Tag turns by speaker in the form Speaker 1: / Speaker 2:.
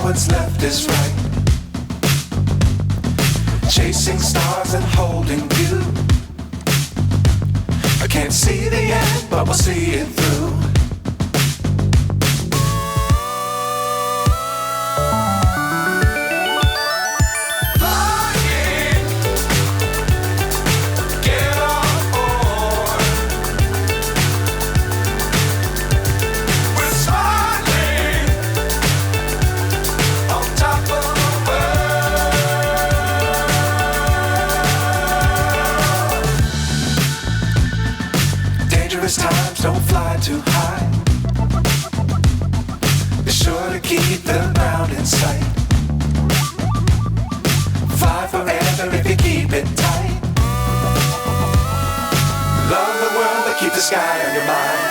Speaker 1: what's left is right. Chasing stars and holding you. I can't see the end, but we'll see it through. Times don't fly too high. Be sure to keep the ground in sight. Fly forever if you keep it tight. Love the world, but keep the sky on your mind.